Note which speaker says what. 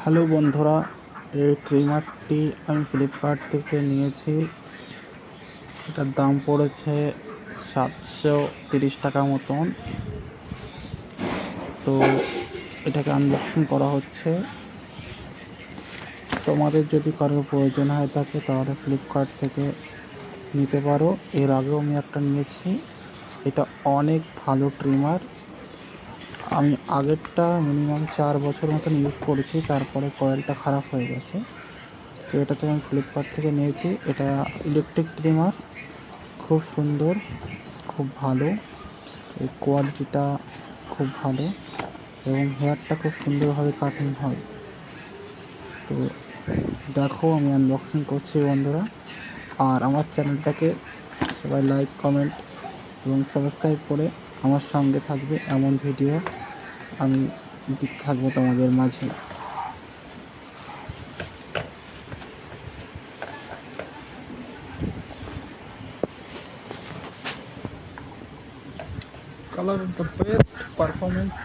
Speaker 1: Hello বন্ধুরা, এই ট্রিমারটি আমি ফ্লিপকার্ট থেকে নিয়েছি। এটার দাম পড়েছে 730 টাকা মতন। তো এটাকে আনবক্সিং করা হচ্ছে। তোমাদের যদি কারোর প্রয়োজন হয়ে থাকে তাহলে ফ্লিপকার্ট থেকে নিতে পারো। এর আগেও আমি একটা নিয়েছি। এটা অনেক ভালো ট্রিমার। আমি আগেরটা মিনিমাম 4 বছর মতন ইউজ করেছি, তারপরে কয়েলটা খারাপ হয়ে গেছে। তো এটা তো আমি ফ্লিপকার্ট থেকে নিয়েছি। এটা ইলেকট্রিক ট্রিমার, খুব সুন্দর, খুব ভালো। এই কোয়ালিটিটা খুব ভালো এবং হেয়ারটা খুব সুন্দরভাবে কাটিং হয়। তো দেখো, আমি আনবক্সিং করছি বন্ধুরা। আর আমার চ্যানেলটাকে সবাই লাইক, কমেন্ট এবং সাবস্ক্রাইব করে আমার সঙ্গে থাকবে। এমন ভিডিও আমি দিতে থাকবো তোমাদের মাঝে। Color the best performance